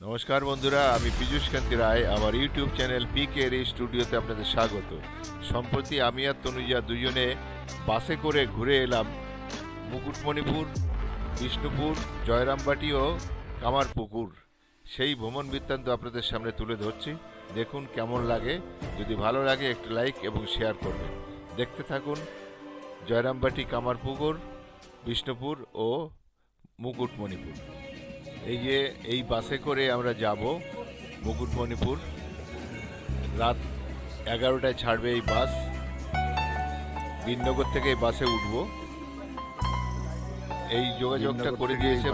নমস্কার বন্ধুরা, আমি পীযূষ কান্তি রায়। আমার ইউটিউব চ্যানেল পিকের স্টুডিওতে আপনাদের স্বাগত। সম্প্রতি আমি আর তনুজা দুজনে বাসে করে ঘুরে এলাম মুকুটমণিপুর, বিষ্ণুপুর, জয়রামবাটি ও কামারপুকুর। সেই ভ্রমণ বৃত্তান্ত আপনাদের সামনে তুলে ধরছি। দেখুন কেমন লাগে। যদি ভালো লাগে একটু লাইক এবং শেয়ার করবেন। দেখতে থাকুন জয়রামবাটি, কামারপুকুর, বিষ্ণুপুর ও মুকুটমণিপুর। এই বাসে করে আমরা যাব মুকুটমণিপুর। রাত 11টায় ছাড়বে এই বাস। বিননগর থেকে এই বাসে উঠব। এই যোগাযোগটা করে দিয়েছে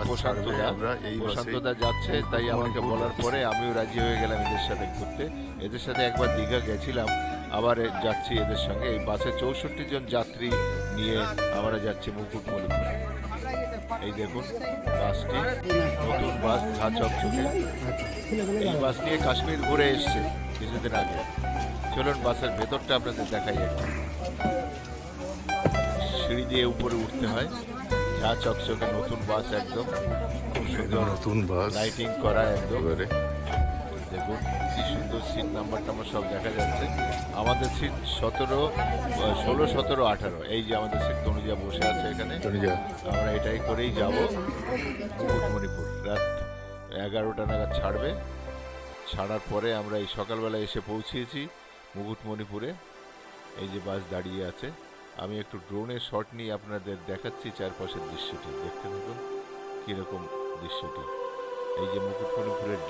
প্রশান্তদা যাচ্ছে, তাই আমাকে বলার পরে আমিও রাজি হয়ে গেলাম এদের সাথে ঘুরতে। এদের সাথে একবার দীঘা গেছিলাম, আবার যাচ্ছি এদের সঙ্গে। এই বাসে 64 জন যাত্রী নিয়ে আমরা যাচ্ছি মুকুটমণিপুর। এই দেখুন বাসটি, নতুন বাস, ঝা চকচকে। এই বাস নিয়ে কাশ্মীর ঘুরে এসছে কিছুদিন আগে। চলুন বাসের ভেতরটা আপনাদের দেখাই। একটু সিঁড়ি দিয়ে উপরে উঠতে হয়। ঝা চকচকে নতুন বাস, একদম খুব সুন্দর, নতুন বাস, লাইটিং করা একদম। দেখুন কি সুন্দর সিট নাম্বার টাম্বার সব দেখা যাচ্ছে। আমাদের সিট 16, 17, 18। এই যে আমাদের সিট, তনুজা বসে আছে এখানে। আমরা এটাই করেই যাব মুকুটমণিপুর। রাত 11টা নাগাদ ছাড়বে। ছাড়ার পরে আমরা এই সকালবেলা এসে পৌঁছিয়েছি মুকুটমণিপুরে। এই যে বাস দাঁড়িয়ে আছে। আমি একটু ড্রোনের শট নিয়ে আপনাদের দেখাচ্ছি চারপাশের দৃশ্যটি। দেখতে থাকুন কীরকম দৃশ্যটি। এই যে মুকুটমণিপুরের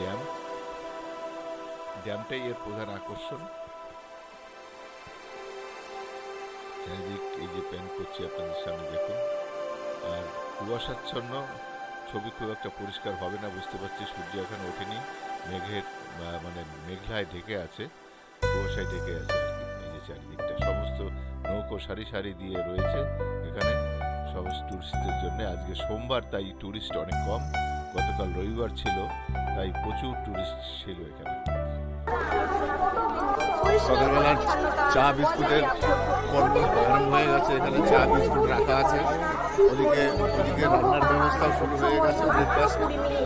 ড্যামটাই এর প্রধান আকর্ষণ। চারিদিক এই যে প্যান করছি আপনাদের সামনে, দেখুন। আর কুয়াশাচ্ছন্ন, ছবি খুব একটা পরিষ্কার হবে না, বুঝতে পারছি। সূর্য এখনো ওঠেনি, মেঘলায় ঢেকে আছে, কুয়াশায় ঢেকে আছে আর কি। এই যে চারিদিকটা সমস্ত নৌকো সারি সারি দিয়ে রয়েছে এখানে সমস্ত টুরিস্টদের জন্য। আজকে সোমবার, তাই টুরিস্ট অনেক কম। গতকাল রবিবার ছিল, তাই প্রচুর টুরিস্ট ছিল এখানে। সকালবেলার চা বিস্কুটের পর্ব আরম্ভ হয়ে গেছে। এখানে চা বিস্কুট রাখা আছে। ওদিকে রান্নার ব্যবস্থাও শুরু হয়ে গেছে। ব্রেকফাস্ট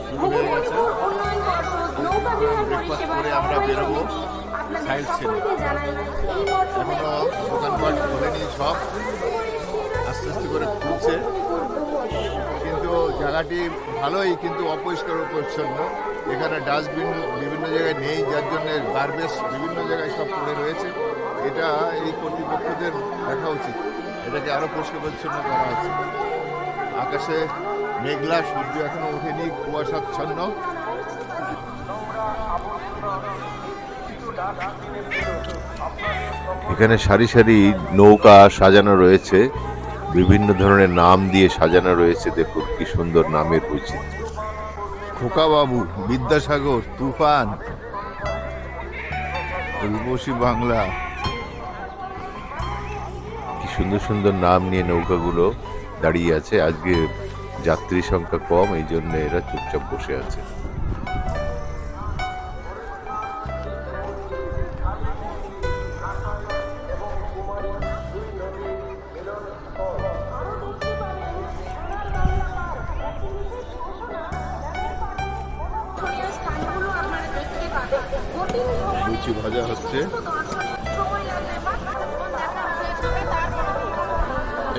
শুরু হয়ে গেছে। ব্রেকফাস্ট করে আমরা বেরোবো সাইড সিনে। এখনো দোকানপাট খোলেনি, সব আস্তে আস্তে করে খুলছে। কিন্তু জায়গাটি ভালোই, কিন্তু অপরিষ্কার পরিচ্ছন্ন। এখানে ডাস্টবিন বিভিন্ন জায়গায় নেই, যার জন্য গার্বেজ বিভিন্ন জায়গায় সব পড়ে রয়েছে। এটা এই কর্তৃপক্ষদের দেখা উচিত, এটাকে আরও পরিষ্কার পরিচ্ছন্ন করা হচ্ছে। আকাশে মেঘলা, সূর্য এখনো ওঠেনি, কুয়াশাচ্ছন্ন। এখানে সারি সারি নৌকা সাজানো রয়েছে, বিভিন্ন ধরনের নাম দিয়ে সাজানো রয়েছে। দেখুন কি সুন্দর নামের বৈচিত্র্য। খোকাবাবু, বিদ্যাসাগর, তুফান, রূপসী বাংলা। কি সুন্দর সুন্দর নাম নিয়ে নৌকাগুলো দাঁড়িয়ে আছে। আজকে যাত্রী সংখ্যা কম, এই জন্য এরা চুপচাপ বসে আছে। লুচি ভাজা হচ্ছে।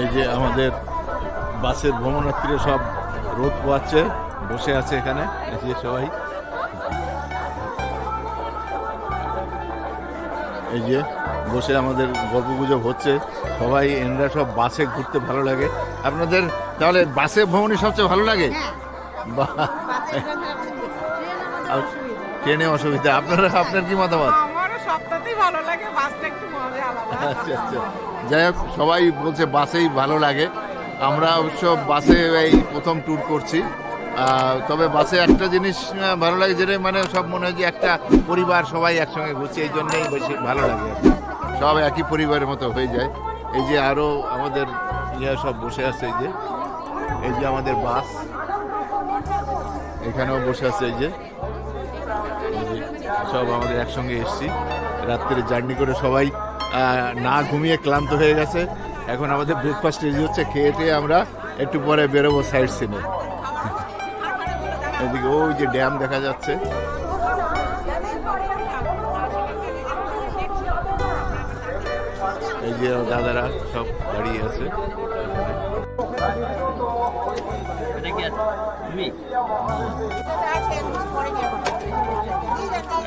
এই যে আমাদের বাসের ভ্রমণার্থীরা সব রোদ পোয়াচ্ছে, বসে আছে এখানে। এই যে সবাই, এই যে বসে আমাদের গল্প গুজব হচ্ছে। সবাই এনরা সব বাসে ঘুরতে ভালো লাগে। আপনাদের তাহলে বাসে ভ্রমণই সবচেয়ে ভালো লাগে? বা ট্রেনে অসুবিধা? আপনার কি মতামত? আচ্ছা আচ্ছা, যাই হোক, সবাই বলছে বাসেই ভালো লাগে। আমরা অবশ্য বাসে এই প্রথম ট্যুর করছি। তবে বাসে একটা জিনিস ভালো লাগে, যেটা সব মনে হয় যে একটা পরিবার, সবাই একসঙ্গে ঘুরছে, এই জন্যই বেশি ভালো লাগে। সব একই পরিবারের মতো হয়ে যায়। এই যে আরও আমাদের সব বসে আছে। এই যে আমাদের বাস এখানেও বসে আছে। এই যে সব আমাদের একসঙ্গে এসছি। রাত্রে জার্নি করে সবাই না ঘুমিয়ে ক্লান্ত হয়ে গেছে। এখন আমাদের ব্রেকফাস্ট রেডি হচ্ছে। খেয়ে টেয়ে আমরা একটু পরে বেরোবো সাইড সিনে। এদিকে ওই যে ড্যাম দেখা যাচ্ছে। এই যে দাদারা সব দাঁড়িয়ে আছে।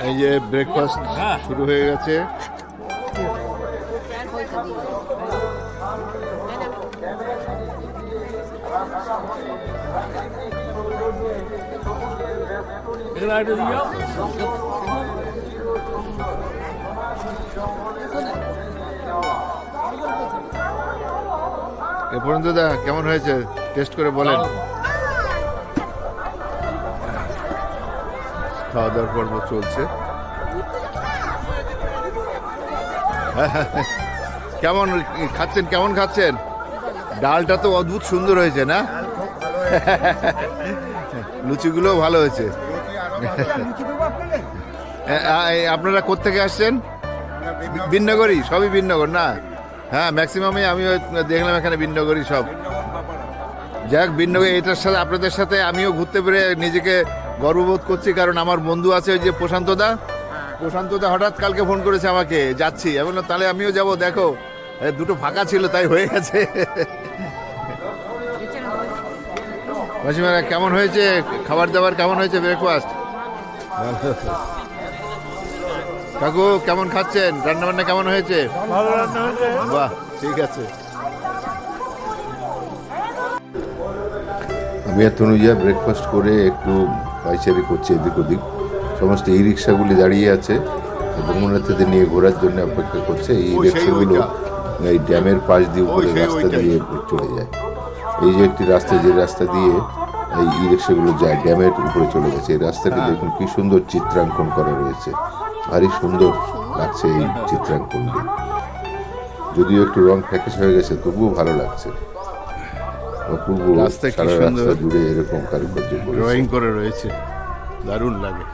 এই যে ব্রেকফাস্ট শুরু হয়ে গেছে। এ পর্যন্ত দা কেমন হয়েছে টেস্ট করে বলেন। খাওয়া দাওয়ার পর্ব চলছে। কেমন খাচ্ছেন, কেমন খাচ্ছেন? ডালটা তো অদ্ভুত সুন্দর হয়েছে না? লুচিগুলো ভালো হয়েছে। আপনারা কোত্থেকে আসছেন? বিন্নগরী, সবই বিন্নগর না? হ্যাঁ, ম্যাক্সিমামই আমি দেখলাম এখানে বিন্নগরী সব। যাক, বিন্নগরী এটার সাথে আপনাদের সাথে আমিও ঘুরতে পেরে নিজেকে গর্ববোধ করছি, কারণ আমার বন্ধু আছে ওই যে প্রশান্তদা হঠাৎ কালকে ফোন করেছে আমাকে, যাচ্ছি। আমি বললাম তাহলে আমিও যাব, দেখো দুটো ফাঁকা ছিল তাই হয়ে গেছে। মাসিমারা কেমন হয়েছে খাবার দাবার, কেমন হয়েছে ব্রেকফাস্ট? কাকু কেমন খাচ্ছেন, রান্না বান্না কেমন হয়েছে? বাহ, ঠিক আছে। আমি আর তনুজা ব্রেকফাস্ট করে একটু পাইচারি করছি এদিক ওদিক। সমস্ত ই রিক্সাগুলি দাঁড়িয়ে আছে, ভ্রমণার্থীদের নিয়ে ঘোরার জন্য অপেক্ষা করছে। এই রিক্সাগুলো এই ড্যামের পাশ দিয়ে উপরে রাস্তা দিয়ে চলে যায়। এই যে একটি রাস্তা, যে রাস্তা দিয়ে এই ই রিক্সাগুলো যায় ড্যামের উপরে চলে গেছে। এই রাস্তাটি দেখুন কি সুন্দর চিত্রাঙ্কন করা রয়েছে, ভারী সুন্দর লাগছে এই চিত্রাঙ্কনটি। যদিও একটু রং ফ্যাকাশ হয়ে গেছে, তবুও ভালো লাগছে। অপূর্ব রাস্তা জুড়ে এরকম কারুকার্য ড্রয়িং করে রয়েছে, দারুণ লাগে।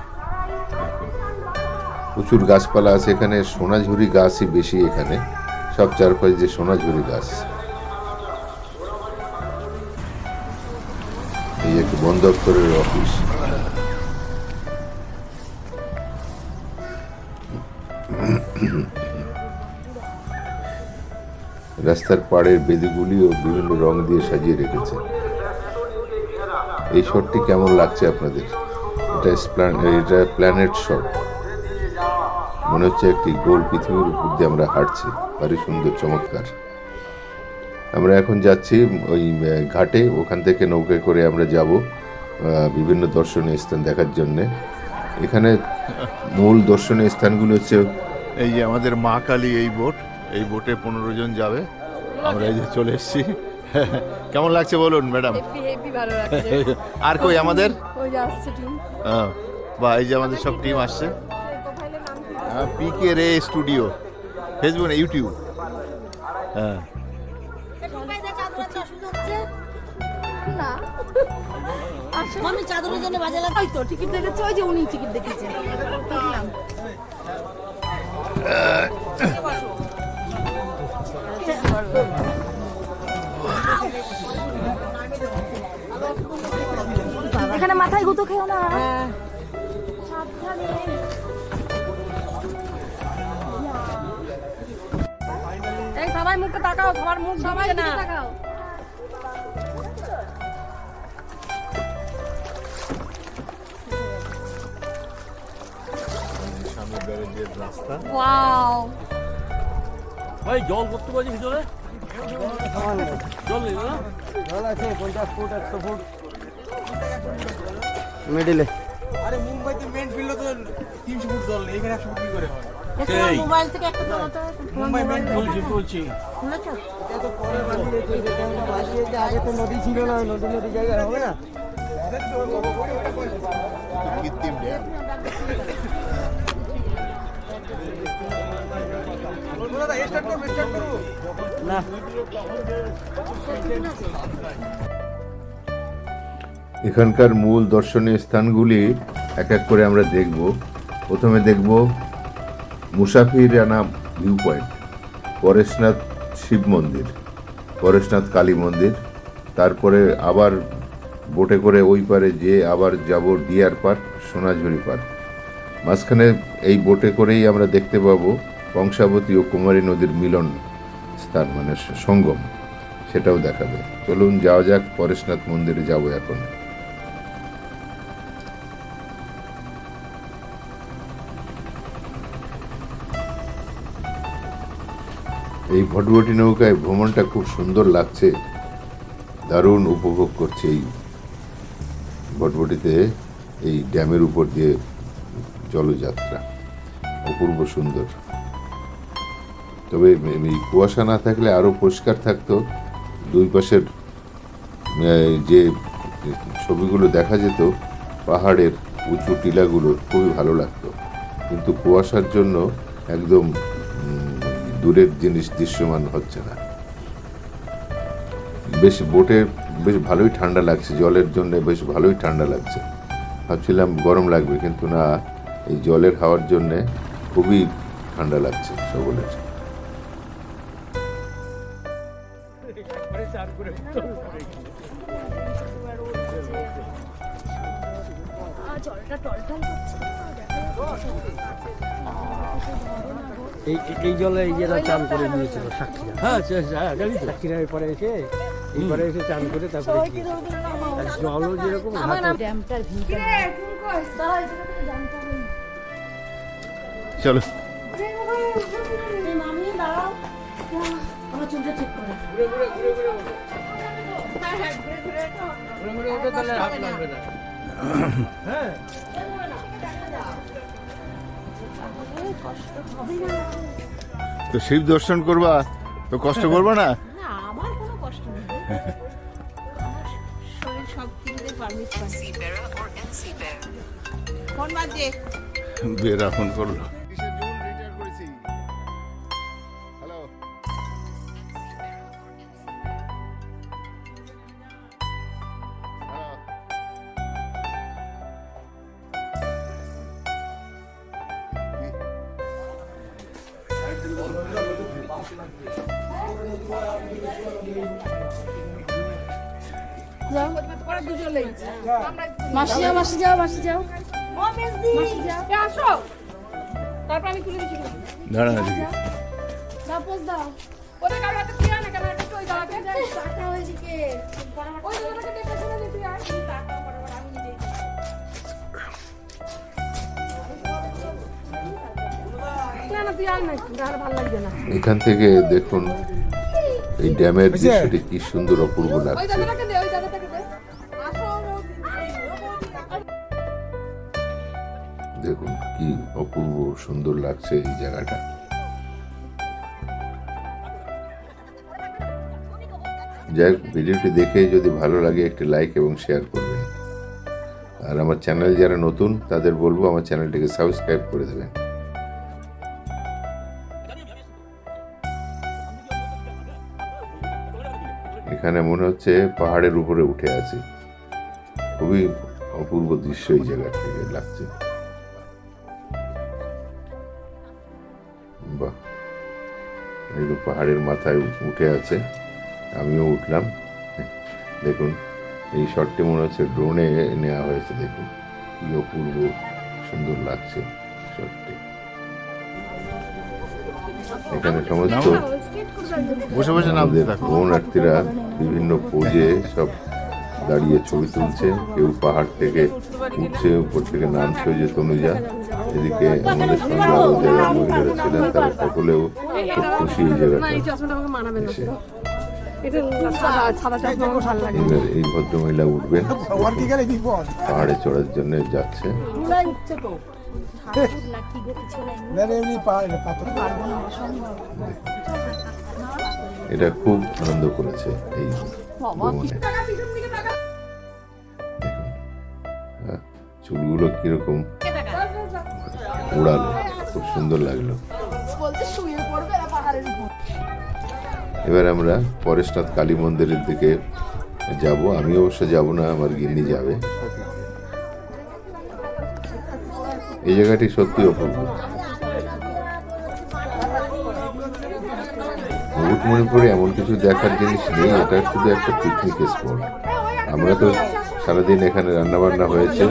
প্রচুর গাছপালা আছে এখানে, সোনাঝুরি গাছই বেশি এখানে, সব চারপাশে যে সোনাঝুরি গাছ। এই একটি বন দপ্তরের অফিস। রাস্তার পাড়ের বেদিগুলিও বিভিন্ন রং দিয়ে সাজিয়ে রেখেছে। এই শটটি কেমন লাগছে আপনাদের? এটা প্ল্যানেট শট, মনে হচ্ছে একটি গোল পৃথিবীর উপর দিয়ে আমরা হাঁটছি, ভারী সুন্দর, চমৎকার। আমরা এখন যাচ্ছি ওই ঘাটে, ওখান থেকে নৌকায় করে আমরা যাব বিভিন্ন দর্শনীয় স্থান দেখার জন্যে। এখানে মূল দর্শনীয় স্থানগুলো হচ্ছে এই যে আমাদের মা কালী এই বোট, এই বোটে 15 জন যাবে। আমরা এই যে চলে এসেছি। কেমন লাগছে বলুন ম্যাডাম? আর কই আমাদের বা এই যে আমাদের সব টিম আসছে। পিকে রে স্টুডিও, ফেসবুক না ইউটিউব। হ্যাঁ, আমি চাদরের জন্য বাজার লাগাই তো টিকিট দেখেছি, ওই যে উনি টিকিট দেখেছেন। এখানে মাথায় গুঁতো খেও না। এই সবাই মুখে তাকাও, সবার মুখ সবাই না তাকাও। সামনে ব্যারেজের রাস্তা। ওয়াও, ভাই জল করতে পারছি ভিতরে? জল নেই না? জল আছে 50 ফুট 100 ফুট মিডিলে। আরে মুম্বাইতে মেন ফিল্ড তো 300 ফুট জল নেই, এখানে 100 ফুট কি করে হয়? তোমার মোবাইল থেকে একটা তোলো তো। মুম্বাই মেন বলছি শুনেছো? এটা তো পরে বানিয়েছে, যেটা বানিয়েছে আগে তো নদী ছিল না, নদী জায়গা হবে না। কৃত্রিম ড্যাম। না, এখানকার মূল দর্শনীয় স্থানগুলি এক এক করে আমরা দেখব। প্রথমে দেখব মুসাফিরানা ভিউ পয়েন্ট, পরেশনাথ শিব মন্দির, পরেশনাথ কালী মন্দির, তারপরে আবার বোটে করে ওই পারে যে আবার যাব ডিয়ার পার্ক, সোনাঝুরি পার্ক। মাঝখানে এই বোটে করেই আমরা দেখতে পাবো কংসাবতী ও কুমারী নদীর মিলন স্থান, মানে সঙ্গম, সেটাও দেখাবে। চলুন যাওয়া যাক, পরেশনাথ মন্দিরে যাব এখন। এই ভটভটি নৌকায় ভ্রমণটা খুব সুন্দর লাগছে, দারুণ উপভোগ করছে এই ভটভটিতে, এই ড্যামের উপর দিয়ে জলযাত্রা অপূর্ব সুন্দর। তবে এই কুয়াশা না থাকলে আরও পরিষ্কার থাকতো, দুই পাশের যে ছবিগুলো দেখা যেত পাহাড়ের উঁচু টিলাগুলো, খুবই ভালো লাগতো। কিন্তু কুয়াশার জন্য একদম দূরের জিনিস দৃশ্যমান হচ্ছে না। বোটে বেশ ভালোই ঠান্ডা লাগছে, জলের জন্য বেশ ভালোই ঠান্ডা লাগছে। ভাবছিলাম গরম লাগবে, কিন্তু না, এই জলের হাওয়ার জন্যে খুবই ঠান্ডা লাগছে সকলের। এই জলে ইয়েরা চান করে নিয়েছিল সাক্ষীরা। হ্যাঁ জানি তো। সাক্ষীরা এরপরে এসে এইবারে এসে চান করে তারপরে গিয়েছে। আর জলও যেরকম ড্যামটার ভিতরে চলো মামি দাঁড়াও, আমার চুলটা ঠিক করে। তো শিব দর্শন করবা তো কষ্ট করবা না? না, আমার কোনো কষ্ট নেই, আমার শরীর সব কিছুতে পারমিট পাচ্ছি। কোন বাজে? বেরা ফোন করলো। মাসি যাও, মাসি যাও, মাসি যাও, মাসি যাও, আসো, তারপর আমি খুলে দিচ্ছি। দাঁড়া দিদি, দাও, পোজ দাও। ওদের কারো হাতে কি হয় না, কেন একটা ওই দাঁড়াতে টাকা হয়েছে কে? ওই দাঁড়াতে দেখে শুনে দিতে আর টাকা বরাবর আমি নিজেই না না, তুই আয় না, তাহলে ভালো লাগবে না। এখান থেকে দেখুন এই ড্যামের দৃশ্যটি কি সুন্দর, অপূর্ব ওই লাগছে। দাদাটাকে দে, ওই দাদাটাকে দে। আসো, দেখুন কি অপূর্ব সুন্দর লাগছে এই জায়গাটা। যাই হোক, ভিডিওটি দেখে যদি ভালো লাগে একটি লাইক এবং শেয়ার করবেন। আর আমার চ্যানেল যারা নতুন তাদের বলবো আমার চ্যানেলটিকে সাবস্ক্রাইব করে দেবেন। এখানে মনে হচ্ছে পাহাড়ের উপরে উঠে আছি, খুবই অপূর্ব দৃশ্য এই জায়গা থেকে লাগছে। বাহ, এই তো পাহাড়ের মাথায় উঠে আছে, আমিও উঠলাম। দেখুন এই শটটি মনে হচ্ছে ড্রোনে নেওয়া হয়েছে, দেখুন কি অপূর্ব সুন্দর লাগছে শটটি। এখানে সমস্ত বসে বসে নাম আমাদের ভ্রমণার্থীরা বিভিন্ন পোজে সব দাঁড়িয়ে ছবি তুলছে, কেউ পাহাড় থেকে উঠছে, উপর থেকে নামছে, ওই যে তনুজা। এদিকে আমাদের সঙ্গে আরো যারা মহিলারা ছিলেন তারা সকলেও খুব খুশি এই জায়গাটা এসে। এবার এই ভদ্রমহিলা উঠবেন, পাহাড়ে চড়ার জন্য যাচ্ছে। এটা খুব আনন্দ করেছে এই ভ্রমণে। দেখুন, চুলগুলো কিরকম উড়ালো, খুব সুন্দর লাগলো। এবার আমরা পরেশনাথ কালী মন্দিরের দিকে যাব। আমি অবশ্য যাব না, আমার গিন্নি যাবে। এই জায়গাটি সত্যি অপূর্ব। মুকুটমণিপুরে এমন কিছু দেখার জিনিস নেই, এটা শুধু একটা পিকনিক স্পট। আমরা তো সারাদিন এখানে রান্না বান্না হয়েছে,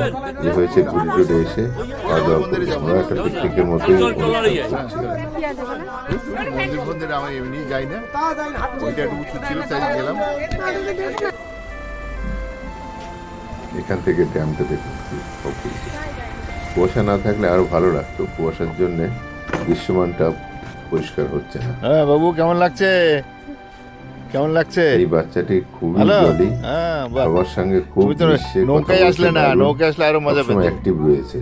যে হয়েছে ঘুরে টুরে এসে খাওয়া দাওয়া করে আমরা একটা পিকনিকের মতোই অনুষ্ঠান করছি। মন্দির ফন্দির আমি এমনি যাই না, ওইটা একটু উঁচু ছিল তাই গেলাম। এখান থেকে ড্যামটা দেখুন কি অপূর্ব। কুয়াশা না থাকলে আরো ভালো লাগতো, কুয়াশার জন্য দৃশ্যমানটা পরিষ্কার হচ্ছে না। হ্যাঁ বাবু, কেমন লাগছে? কেমন লাগছে? এই বাচ্চাটি খুবই ভালো? জলি, হ্যাঁ, বাহ। সবার সঙ্গে খুব তুমি তো মিশে কথা নৌকায় বলতে আসলে না, দারুণ, নৌকায় আসলে আরো মজা সবসময় পেতে। অ্যাক্টিভ রয়েছে।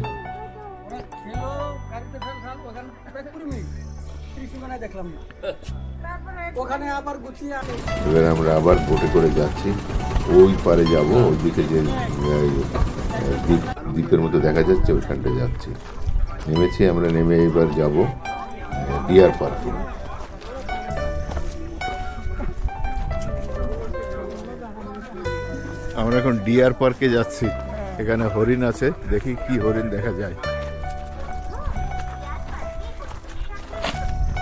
ওখানে আবার গুছিয়ে আনে। এবার আমরা আবার বোটে করে যাচ্ছি, ওই পারে যাব, ওইদিকে যে দ্বীপের মতো দেখা যাচ্ছে ওইখানটা যাচ্ছি। নেমেছি আমরা, নেমে এবার যাব ডিয়ার পার্কে। আমরা এখন ডিয়ার পার্কে যাচ্ছি, এখানে হরিণ আছে, দেখি কি হরিণ দেখা যায়।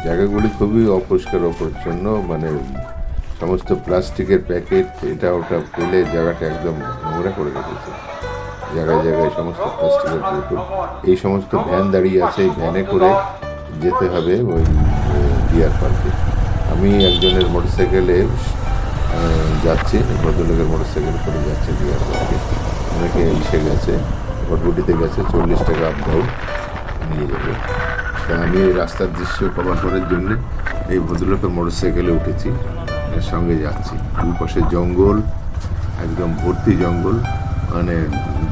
জায়গাগুলি খুবই অপরিষ্কার অপরিচ্ছন্ন, মানে সমস্ত প্লাস্টিকের প্যাকেট এটা ওটা ফেলে জায়গাটা একদম নোংরা করে রেখেছে। জায়গায় জায়গায় সমস্ত প্লাস্টিকের বোতল। এই সমস্ত ভ্যান দাঁড়িয়ে আছে, এই ভ্যানে করে যেতে হবে ওই ডিয়ার পার্কে। আমি একজনের মোটরসাইকেলে যাচ্ছি, ভদ্রলোকের মোটরসাইকেল করে যাচ্ছে ডিয়ার পার্কে। অনেকে এসে গেছে, ভটভটিতে গেছে, 40 টাকা আপ ডাউন নিয়ে যাবে। তা আমি এই রাস্তার দৃশ্য কভার করার জন্য এই ভদ্রলোকের মোটরসাইকেলে উঠেছি, এর সঙ্গে যাচ্ছি। দুই পাশে জঙ্গল, একদম ভর্তি জঙ্গল, মানে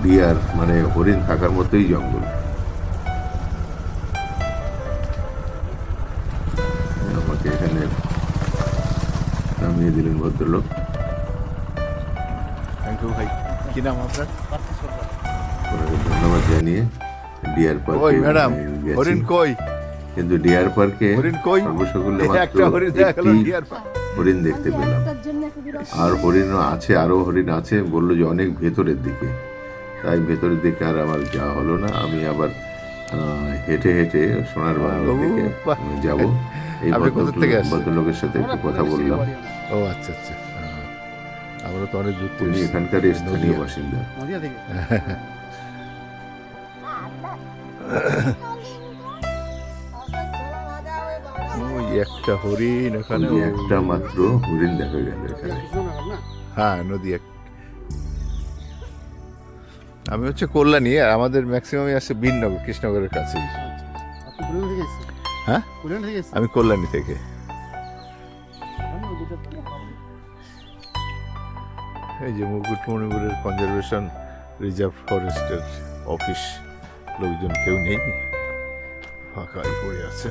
ডিয়ার মানে হরিণ থাকার মতোই জঙ্গল। আমাকে এখানে নামিয়ে দিলেন ভদ্রলোক। থ্যাংক ইউ ভাই। কি নাম আপনার? ওনাকে ধন্যবাদ জানিয়ে ডিয়ার ওই পার্কে ম্যাডাম, হরিণ কই? কিন্তু ডিয়ার পার্কে হরিণ কই? সর্বসকলে এই একটা হরিণ দেখা গেল একটি ডিয়ার পার্ক। হরিণ দেখতে পেলাম। আর হরিণও আছে, আরো হরিণ আছে, বললো যে অনেক ভেতরের দিকে। তাই ভেতরের দিকে আর আমার যাওয়া হলো না। আমি আবার হেঁটে হেঁটে সোনার বাংলা দিকে বাহ। যাব। এই আপনি কোথা থেকে আসছেন? ভদ্রলোকের সাথে একটু কথা বললাম। ও আচ্ছা আচ্ছা, আমরা তো অনেক দূর উনি থেকে এখানকার স্থানীয় বাসিন্দা। ওই একটা হরিণ এখানে। ওই একটা মাত্র হরিণ দেখা গেল এখানে। হ্যাঁ, নদী এক। আমি হচ্ছে কল্যাণী, আর আমাদের ম্যাক্সিমামই আছে বিননগর, কৃষ্ণনগরের কাছেই। হ্যাঁ, আমি কল্যাণী থেকে। এই যে মুকুটমণিপুরের কনজারভেশন রিজার্ভ ফরেস্টের অফিস, লোকজন কেউ নেই, ফাঁকাই পড়ে আছে।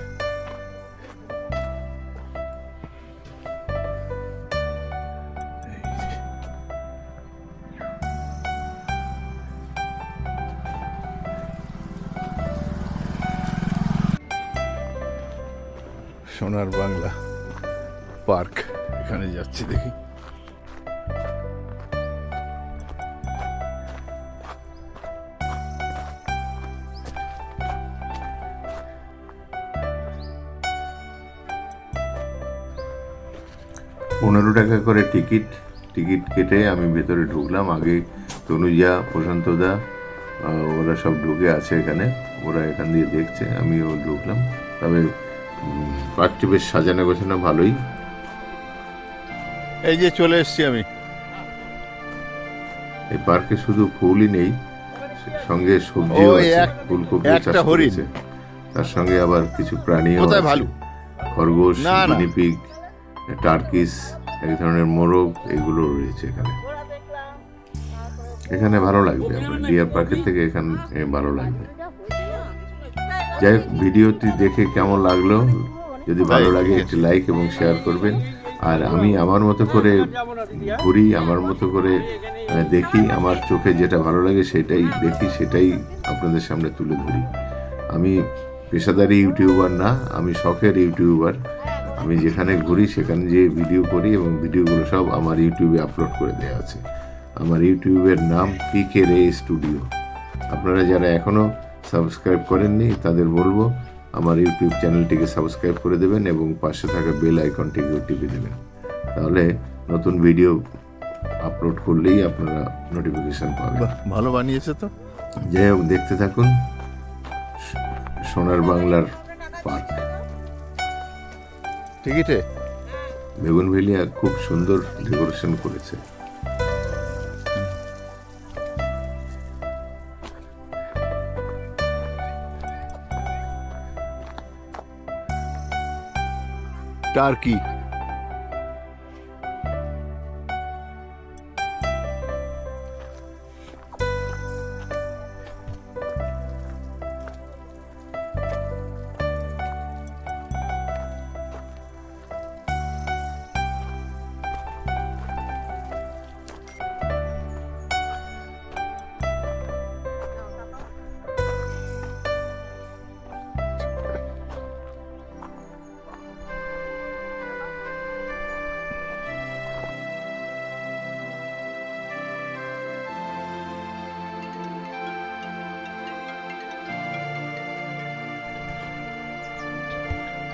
এই যে। সোনার বাংলা পার্ক, এখানে যাচ্ছি, দেখি। ৳15 করে টিকিট কেটে আমি ভেতরে ঢুকলাম। আগে তনুজা, প্রশান্তদা ওরা সব ঢুকে আছে এখানে, ওরা এখান দিয়ে দেখছে, আমিও ঢুকলাম। তবে পার্কটি বেশ সাজানো গোছানো ভালোই। এই যে চলে এসছি আমি। এই পার্কে শুধু ফুলই নেই, সঙ্গে সবজিও ওই আছে, এক- ফুলকপি একটা চাষ হরিণ। করেছে। তার সঙ্গে আবার কিছু প্রাণীও কোথায় আছে, ভালু? খরগোশ, না, না। গিনিপিগ, টার্কিস, এক ধরনের মোরগ, এগুলো রয়েছে এখানে। এখানে ভালো লাগবে, আপনার ডিয়ার পার্কের থেকে এখানে ভালো লাগবে। যাই হোক, ভিডিওটি দেখে কেমন লাগলো, যদি ভালো লাগে একটি লাইক এবং শেয়ার করবেন। আর আমি আমার মতো করে ঘুরি, আমার মতো করে দেখি, আমার চোখে যেটা ভালো লাগে সেটাই দেখি, সেটাই আপনাদের সামনে তুলে ধরি। আমি পেশাদারি ইউটিউবার না, আমি শখের ইউটিউবার। আমি যেখানে ঘুরি সেখানে যে ভিডিও করি, এবং ভিডিওগুলো সব আমার ইউটিউবে আপলোড করে দেওয়া আছে। আমার ইউটিউবের নাম পিকে রে স্টুডিও। আপনারা যারা এখনও সাবস্ক্রাইব করেননি তাদের বলবো আমার ইউটিউব চ্যানেলটিকে সাবস্ক্রাইব করে দেবেন এবং পাশে থাকা বেল আইকনটিকেও টিপে দেবেন। তাহলে নতুন ভিডিও আপলোড করলেই আপনারা নোটিফিকেশন পাবেন। বাহ, ভালো বানিয়েছে তো। যাই হোক, দেখতে থাকুন সোনার বাংলার পার্ক। টিকিটে বেগুনভেলিয়া খুব সুন্দর ডেকোরেশন করেছে। টার্কি,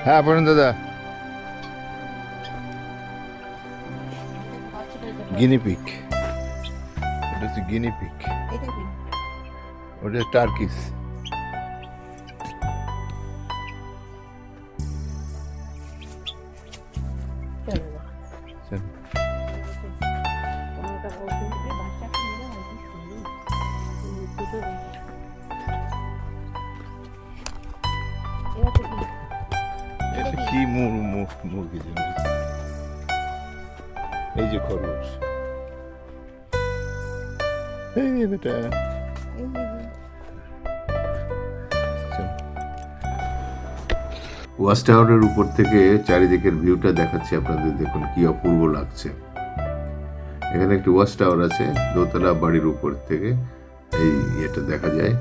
হ্যাঁ পড়েন দাদা। গিনিপিক, এটা হচ্ছে গিনিপিক, ওটা টার্কিস। এটা কি মুরগি যেন, এই যে খরগোশ, এই যে বেটা। ওয়াচ টাওয়ারের উপর থেকে চারিদিকের ভিউটা দেখাচ্ছি আপনাদের, দেখুন কি অপূর্ব লাগছে। এখানে একটি ওয়াচ টাওয়ার আছে, দোতলা বাড়ির উপর থেকে এই এটা দেখা যায়।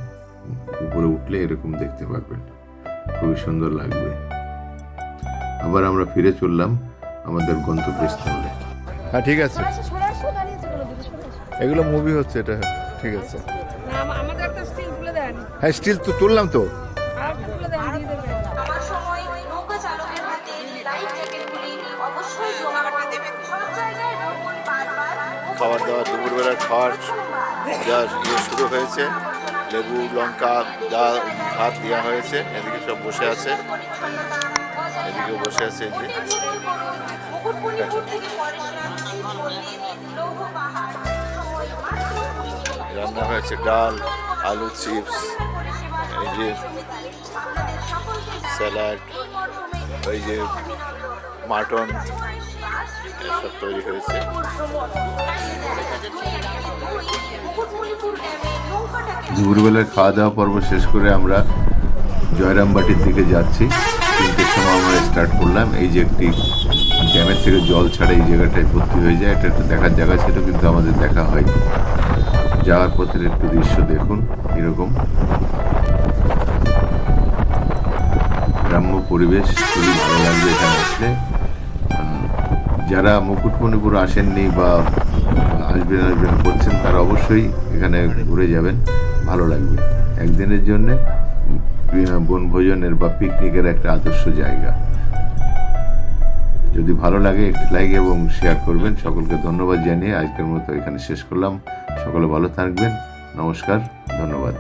উপরে উঠলে এরকম দেখতে পারবেন, খুবই সুন্দর লাগবে। আবার আমরা ফিরে চললাম আমাদের গন্তব্যস্থলে। হ্যাঁ ঠিক আছে, এগুলো মুভি হচ্ছে, এটা ঠিক আছে। আমাদের একটা স্টিল তুলে দেন। হ্যাঁ স্টিল তো তুললাম তো। আর তুলে দেন, দিয়ে দেবেন। খাবার দাবার, দুপুরবেলার খাওয়ার যা শুরু হয়েছে, লেবু লঙ্কা ডাল ভাত দেওয়া হয়েছে। এদিকে সব বসে আছে, এদিকে বসে আছে। এই যে রান্না হয়েছে ডাল, আলু চিপস, এই যে স্যালাড, ওই যে মাটন, এসব তৈরি হয়েছে। দুপুরবেলার খাওয়া দাওয়া পর্ব শেষ করে আমরা জয়রামবাটির দিকে যাচ্ছি। 3টের সময় আমরা স্টার্ট করলাম। এই যে একটি ড্যামের থেকে জল ছাড়া এই জায়গাটায় ভর্তি হয়ে যায়, এটা একটা দেখার জায়গা ছিল, কিন্তু আমাদের দেখা হয়নি। যাওয়ার পথের একটু দৃশ্য দেখুন, এরকম গ্রাম্য পরিবেশ, খুবই ভালো লাগবে এখানে আসলে। যারা মুকুটমণিপুর আসেননি বা আসবেন করছেন, তারা অবশ্যই এখানে ঘুরে যাবেন, ভালো লাগবে। একদিনের জন্য বনভোজনের বা পিকনিকের একটা আদর্শ জায়গা। যদি ভালো লাগে একটি লাইক এবং শেয়ার করবেন। সকলকে ধন্যবাদ জানিয়ে আজকের মতো এখানে শেষ করলাম। সকলে ভালো থাকবেন, নমস্কার, ধন্যবাদ।